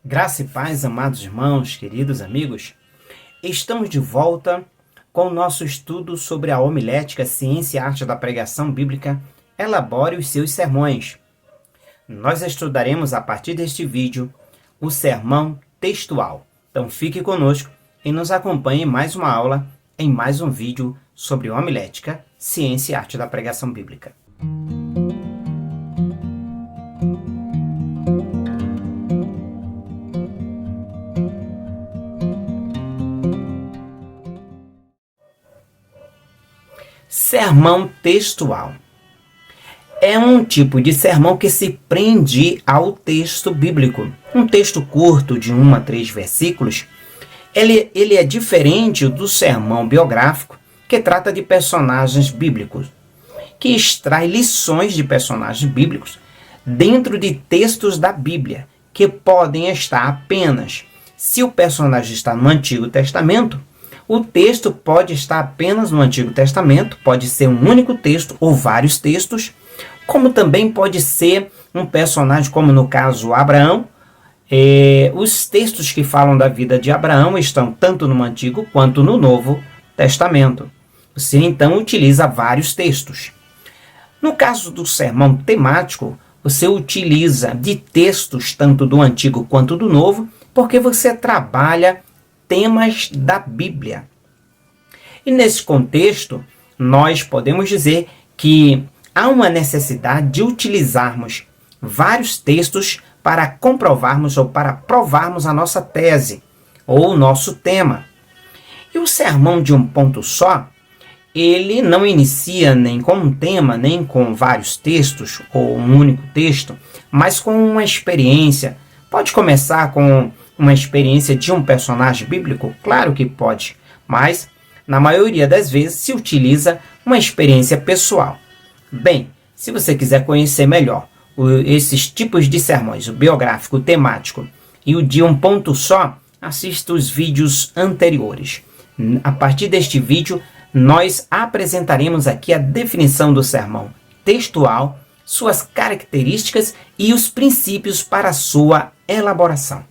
Graça e paz, amados irmãos, queridos amigos. Estamos de volta com o nosso estudo sobre a homilética, ciência e arte da pregação bíblica. Elabore os seus sermões. Nós estudaremos a partir deste vídeo o sermão textual. Então fique conosco e nos acompanhe em mais uma aula, em mais um vídeo sobre homilética, ciência e arte da pregação bíblica. Sermão textual é um tipo de sermão que se prende ao texto bíblico. Um texto curto de 1 a 3 versículos, ele é diferente do sermão biográfico, que trata de personagens bíblicos, que extrai lições de personagens bíblicos dentro de textos da Bíblia, que podem estar apenas, se o personagem está no Antigo Testamento, o texto pode estar apenas no Antigo Testamento, pode ser um único texto ou vários textos, como também pode ser um personagem, como no caso Abraão. Os textos que falam da vida de Abraão estão tanto no Antigo quanto no Novo Testamento. Você então utiliza vários textos. No caso do sermão temático, você utiliza de textos tanto do Antigo quanto do Novo, porque você trabalha temas da Bíblia. E nesse contexto, nós podemos dizer que há uma necessidade de utilizarmos vários textos para comprovarmos ou para provarmos a nossa tese ou o nosso tema. E o sermão de um ponto só, ele não inicia nem com um tema, nem com vários textos ou um único texto, mas com uma experiência. Pode começar com uma experiência de um personagem bíblico? Claro que pode, mas na maioria das vezes se utiliza uma experiência pessoal. Bem, se você quiser conhecer melhor esses tipos de sermões, o biográfico, o temático e o de um ponto só, assista os vídeos anteriores. A partir deste vídeo, nós apresentaremos aqui a definição do sermão textual, suas características e os princípios para a sua elaboração.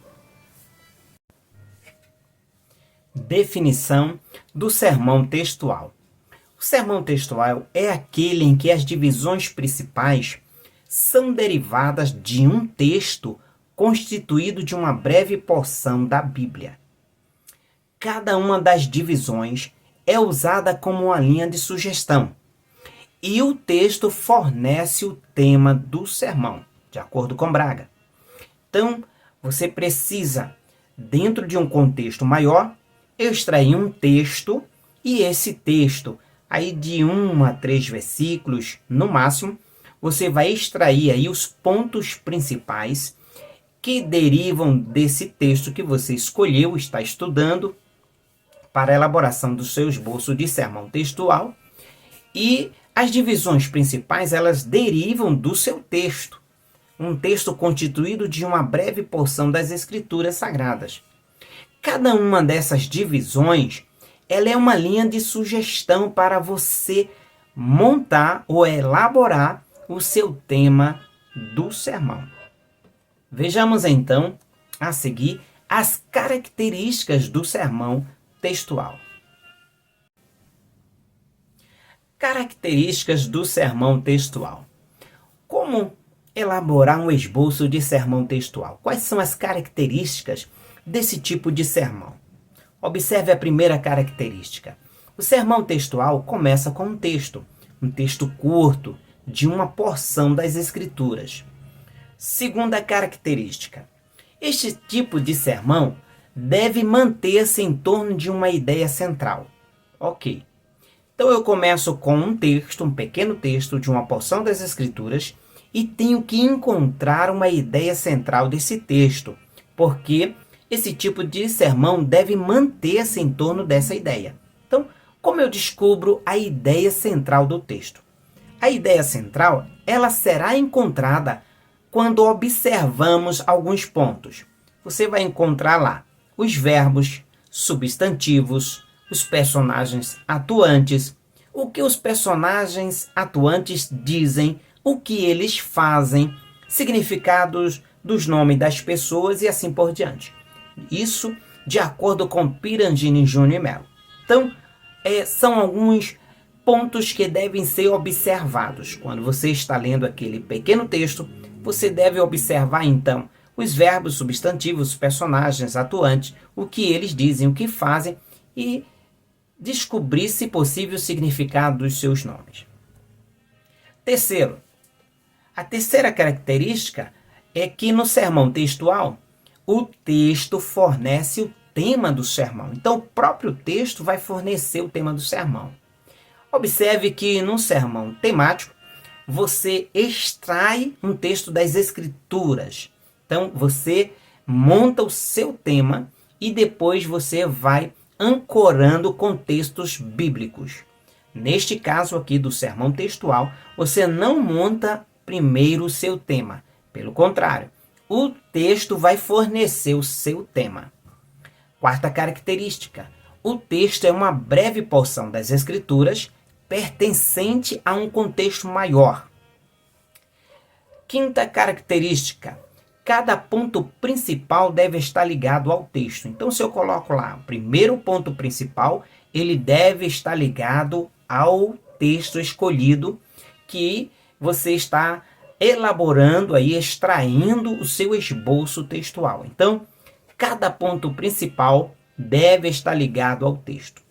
Definição do sermão textual. O sermão textual é aquele em que as divisões principais são derivadas de um texto constituído de uma breve porção da Bíblia. Cada uma das divisões é usada como uma linha de sugestão, e o texto fornece o tema do sermão, de acordo com Braga. Então, você precisa, dentro de um contexto maior, extrair um texto, e esse texto, aí de 1 a 3 versículos, no máximo, você vai extrair aí os pontos principais que derivam desse texto que você escolheu, está estudando, para a elaboração do seu esboço de sermão textual. E as divisões principais, elas derivam do seu texto. Um texto constituído de uma breve porção das Escrituras Sagradas. Cada uma dessas divisões, ela é uma linha de sugestão para você montar ou elaborar o seu tema do sermão. Vejamos então, a seguir, as características do sermão textual. Características do sermão textual. Como elaborar um esboço de sermão textual? Quais são as características desse tipo de sermão? Observe a primeira característica. O sermão textual começa com um texto curto, de uma porção das Escrituras. Segunda característica. Este tipo de sermão deve manter-se em torno de uma ideia central. Ok. Então eu começo com um texto, um pequeno texto de uma porção das Escrituras e tenho que encontrar uma ideia central desse texto, porque esse tipo de sermão deve manter-se em torno dessa ideia. Então, como eu descubro a ideia central do texto? A ideia central, ela será encontrada quando observamos alguns pontos. Você vai encontrar lá os verbos, substantivos, os personagens atuantes, o que os personagens atuantes dizem, o que eles fazem, significados dos nomes das pessoas e assim por diante. Isso de acordo com Pirangini Júnior e Mello. Então, são alguns pontos que devem ser observados. Quando você está lendo aquele pequeno texto, você deve observar então os verbos, substantivos, personagens, atuantes, o que eles dizem, o que fazem e descobrir, se possível, o significado dos seus nomes. Terceiro, a terceira característica é que no sermão textual, o texto fornece o tema do sermão. Então, o próprio texto vai fornecer o tema do sermão. Observe que no sermão temático, você extrai um texto das Escrituras. Então, você monta o seu tema e depois você vai ancorando com textos bíblicos. Neste caso aqui do sermão textual, você não monta primeiro o seu tema. Pelo contrário, o texto vai fornecer o seu tema. Quarta característica, o texto é uma breve porção das Escrituras pertencente a um contexto maior. Quinta característica, cada ponto principal deve estar ligado ao texto. Então, se eu coloco lá o primeiro ponto principal, ele deve estar ligado ao texto escolhido que você está elaborando aí, extraindo o seu esboço textual. Então, cada ponto principal deve estar ligado ao texto.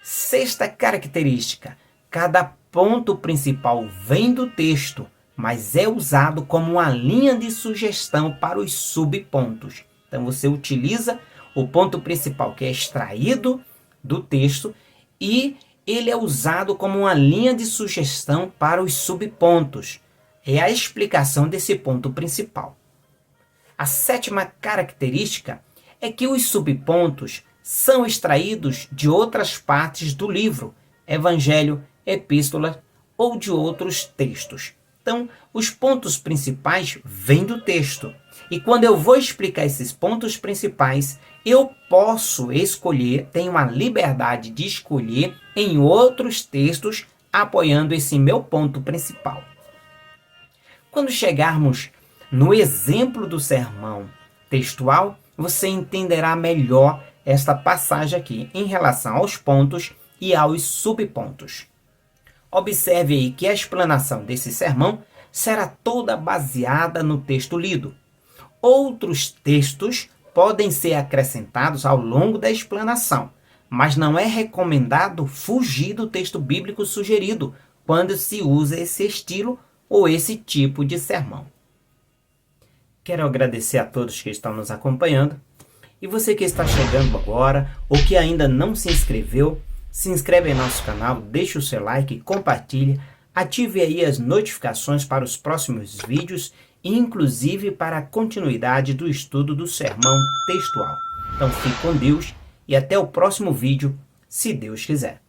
Sexta característica, cada ponto principal vem do texto, mas é usado como uma linha de sugestão para os subpontos. Então você utiliza o ponto principal que é extraído do texto e ele é usado como uma linha de sugestão para os subpontos. É a explicação desse ponto principal. A sétima característica é que os subpontos são extraídos de outras partes do livro, evangelho, epístola ou de outros textos. Então, os pontos principais vêm do texto. E quando eu vou explicar esses pontos principais, eu posso escolher, tenho a liberdade de escolher em outros textos apoiando esse meu ponto principal. Quando chegarmos no exemplo do sermão textual, você entenderá melhor esta passagem aqui em relação aos pontos e aos subpontos. Observe aí que a explanação desse sermão será toda baseada no texto lido. Outros textos podem ser acrescentados ao longo da explanação, mas não é recomendado fugir do texto bíblico sugerido quando se usa esse estilo ou esse tipo de sermão. Quero agradecer a todos que estão nos acompanhando. E você que está chegando agora ou que ainda não se inscreveu, se inscreve em nosso canal, deixe o seu like, compartilhe, ative aí as notificações para os próximos vídeos e inclusive para a continuidade do estudo do sermão textual. Então fique com Deus e até o próximo vídeo, se Deus quiser.